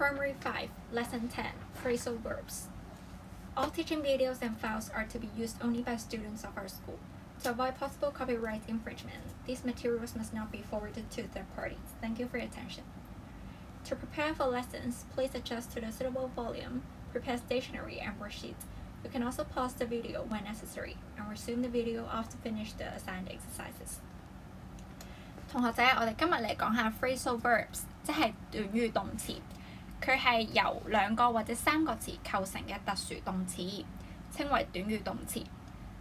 Primary 5, Lesson 10, Phrasal verbs. All teaching videos and files are to be used only by students of our school. To avoid possible copyright infringement, these materials must not be forwarded to third parties. Thank you for your attention. To prepare for lessons, please adjust to the suitable volume, prepare stationery and worksheets. You can also pause the video when necessary and resume the video after finish the assigned exercises. 同學仔，我哋今日嚟講下 phrasal verbs， 即係短語動詞。佢係由2個或者3個詞構成嘅特殊動詞，稱為短語動詞。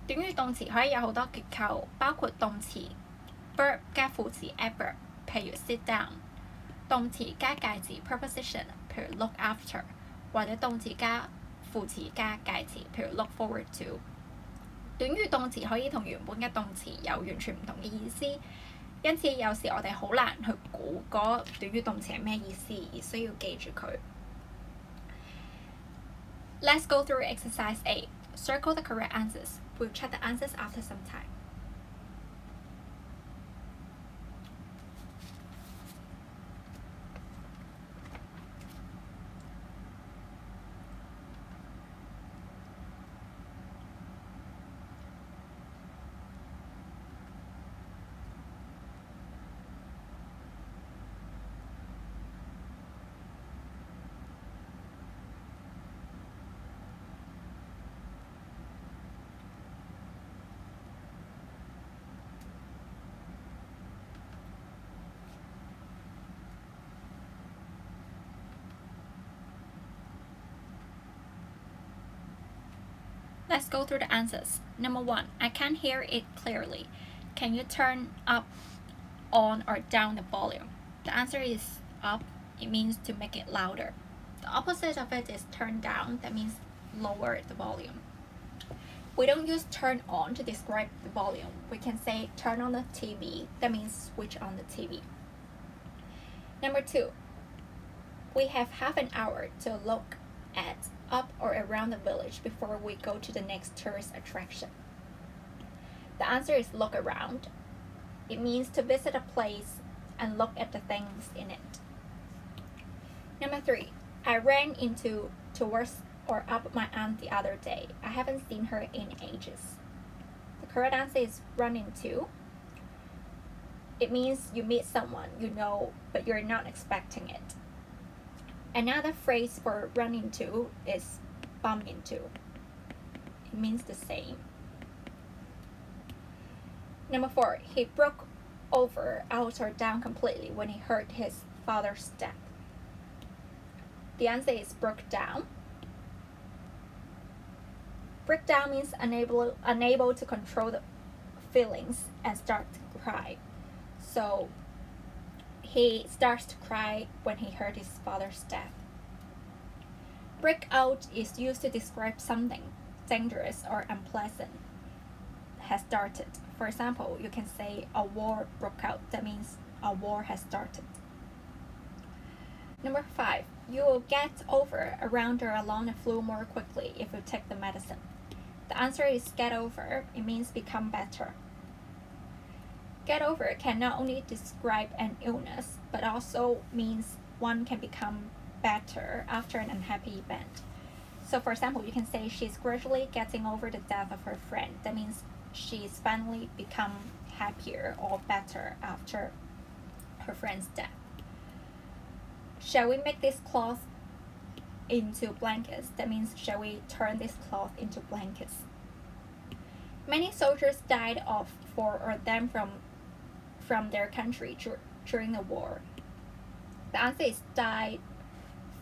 短語動詞可以有好多結構，包括動詞 verb 加副詞 adverb， 譬如 sit down； 動詞加介詞 preposition， 譬如 look after； 或者動詞加副詞加介詞，譬如 look forward to。短語動詞可以同原本嘅動詞有完全唔同嘅意思，因此有時我哋好難去估嗰短語動詞係咩意思，而需要記住佢。Let's go through exercise 8. Circle the correct answers. We'll check the answers after some time. Let's go through the answers. Number 1, I can't hear it clearly. Can you turn up, on, or down the volume? The answer is up. It means to make it louder. The opposite of it is turn down. That means lower the volume. We don't use turn on to describe the volume. We can say turn on the TV. That means switch on the TV. Number 2, we have half an hour to look at, up, or around the village before we go to the next tourist attraction. The answer is look around. It means to visit a place and look at the things in it. Number 3, I ran towards or up my aunt the other day. I haven't seen her in ages. The correct answer is run into. It means you meet someone you know, but you're not expecting it. Another phrase for run into is bump into. It means the same. Number 4, he broke over out or down completely when he heard his father's death. The answer is broke down. Break down means unable to control the feelings and start to cry. So he starts to cry when he heard his father's death. Break out is used to describe something dangerous or unpleasant has started. For example, you can say a war broke out. That means a war has started. Number 5, you will get over, around, or along the flu more quickly if you take the medicine. The answer is get over. It means become better. Get over can not only describe an illness, but also means one can become better after an unhappy event. So for example, you can say she's gradually getting over the death of her friend. That means she's finally become happier or better after her friend's death. Shall we make this cloth into blankets? That means shall we turn this cloth into blankets? Many soldiers died of, for, or them from their country during the war. The answer is died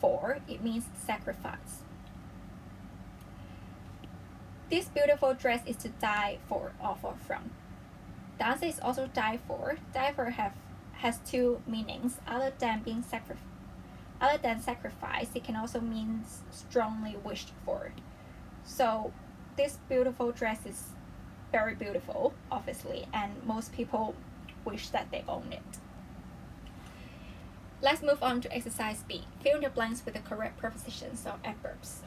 for. It means sacrifice. This beautiful dress is to die for or from. The answer is also die for. Die for has 2 meanings. Other than sacrifice, it can also mean strongly wished for. So this beautiful dress is very beautiful, obviously, and most people wish that they own it. Let's move on to exercise B. Fill in the blanks with the correct prepositions or adverbs.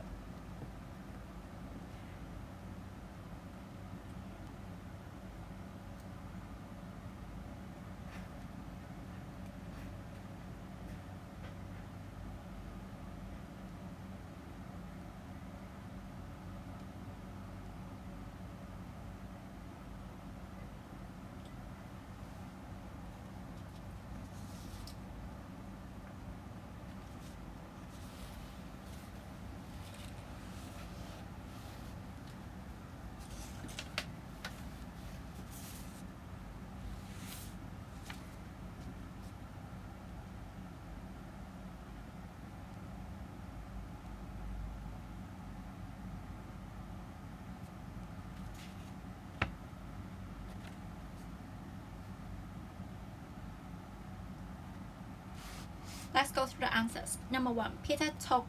Let's go through the answers. Number 1, Peter took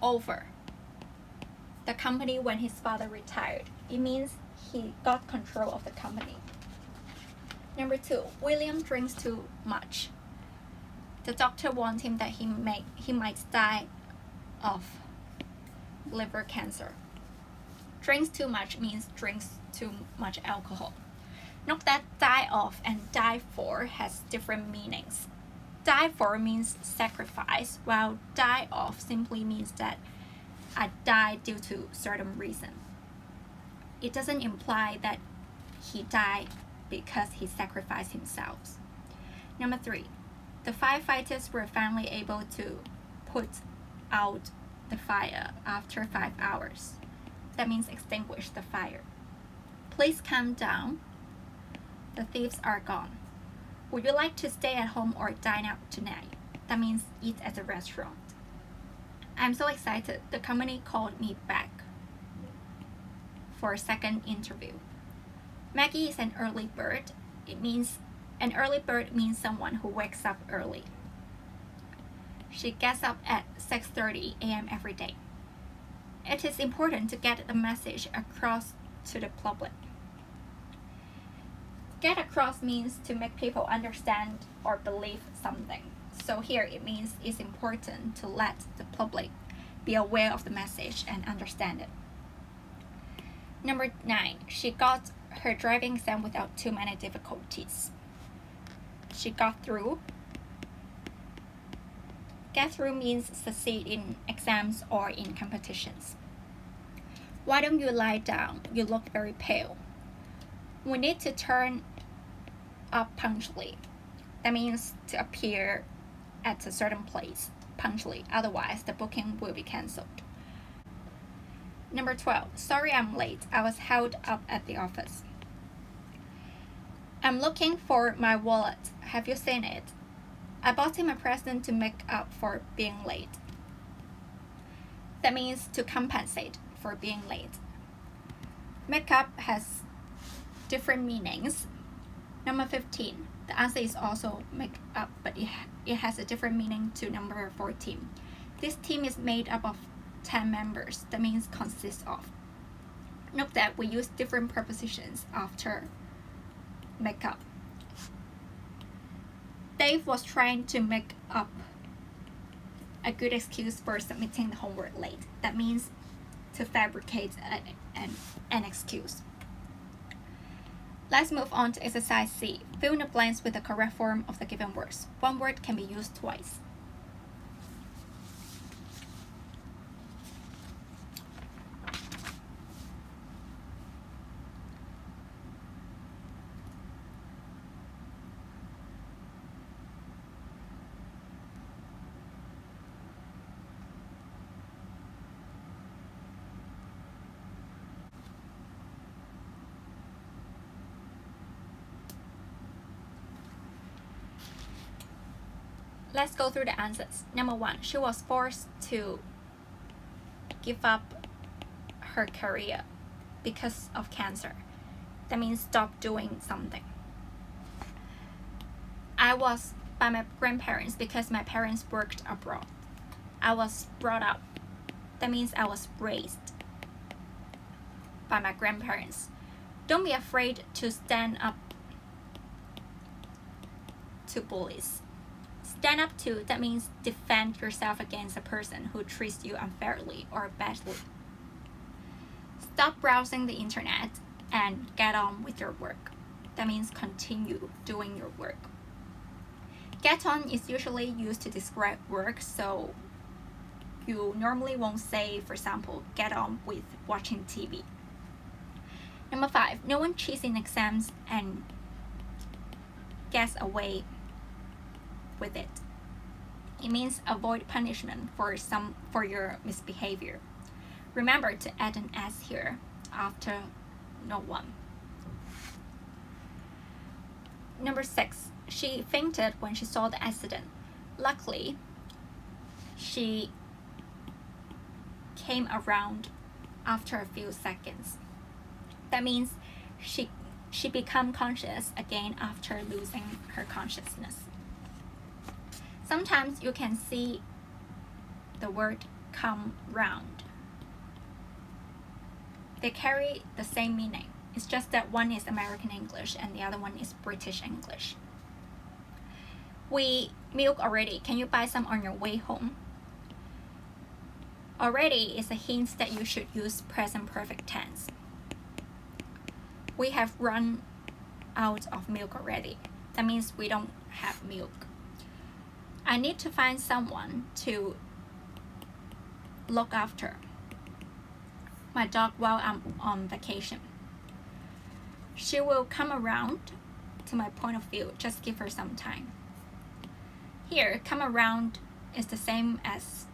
over the company when his father retired. It means he got control of the company. Number 2, William drinks too much. The doctor warned him that he might die of liver cancer. Drinks too much means drinks too much alcohol. Note that die of and die for has different meanings. Die for means sacrifice, while die of simply means that I died due to certain reason. It doesn't imply that he died because he sacrificed himself. Number 3, the firefighters were finally able to put out the fire after 5 hours. That means extinguish the fire. Please calm down. The thieves are gone. Would you like to stay at home or dine out tonight? That means eat at a restaurant. I'm so excited. The company called me back for a second interview. Maggie is an early bird. An early bird means someone who wakes up early. She gets up at 6:30 a.m. every day. It is important to get the message across to the public. Get across means to make people understand or believe something. So here it means it's important to let the public be aware of the message and understand it. Number 9, she got her driving exam without too many difficulties. She got through. Get through means succeed in exams or in competitions. Why don't you lie down? You look very pale. We need to turn up punctually. That means to appear at a certain place punctually, otherwise the booking will be cancelled. Number 12, sorry I'm late. I was held up at the office. I'm looking for my wallet. Have you seen it? I bought him a present to make up for being late. That means to compensate for being late. Make up has different meanings. Number 15, the answer is also make up, but it has a different meaning to number 14. This team is made up of 10 members. That means consists of. Note that we use different prepositions after make up. Dave was trying to make up a good excuse for submitting the homework late. That means to fabricate an excuse. Let's move on to exercise C. Fill in the blanks with the correct form of the given words. One word can be used twice. Let's go through the answers. Number 1, she was forced to give up her career because of cancer. That means stop doing something. I was by my grandparents because my parents worked abroad. I was brought up. That means I was raised by my grandparents. Don't be afraid to stand up to bullies. Stand up to, that means defend yourself against a person who treats you unfairly or badly. Stop browsing the internet and get on with your work. That means continue doing your work. Get on is usually used to describe work, so you normally won't say, for example, get on with watching TV. Number 5, no one cheats in exams and gets away with it. It means avoid punishment for your misbehavior. Remember to add an S here after no one. Number 6, she fainted when she saw the accident. Luckily, she came around after a few seconds. That means she became conscious again after losing her consciousness. Sometimes you can see the word come round. They carry the same meaning. It's just that one is American English and the other one is British English. We milk already. Can you buy some on your way home? Already is a hint that you should use present perfect tense. We have run out of milk already. That means we don't have milk. I need to find someone to look after my dog while I'm on vacation. She will come around to my point of view. Just give her some time. Here, come around is the same as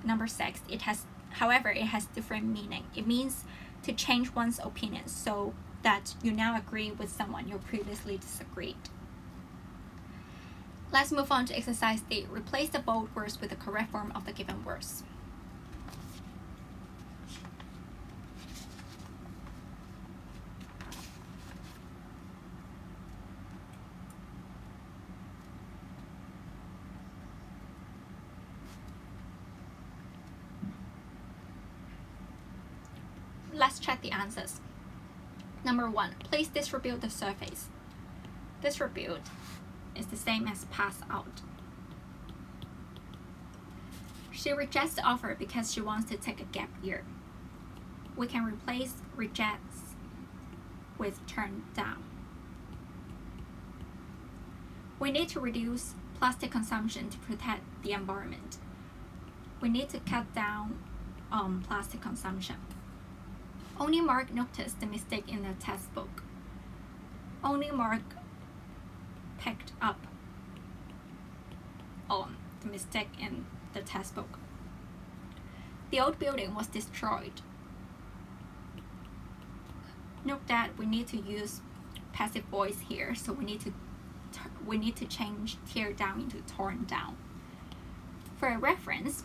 number 6. However, it has different meaning. It means to change one's opinion so that you now agree with someone you previously disagreed. Let's move on to exercise D. Replace the bold words with the correct form of the given words. Let's check the answers. Number 1, please distribute the surface. Distribute is the same as pass out. She rejects the offer because she wants to take a gap year. We can replace rejects with turn down. We need to reduce plastic consumption to protect the environment. We need to cut down on plastic consumption. Only Mark noticed the mistake in the textbook. Only Mark picked up on the mistake in the textbook. The old building was destroyed. Note that we need to use passive voice here, so we need to change tear down into torn down. For a reference,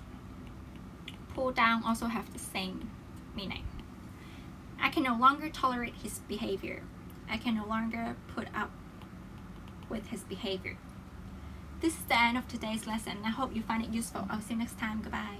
pull down also have the same meaning. I can no longer tolerate his behavior. I can no longer put up with his behavior. This is the end of today's lesson. I hope you find it useful. I'll see you next time. Goodbye.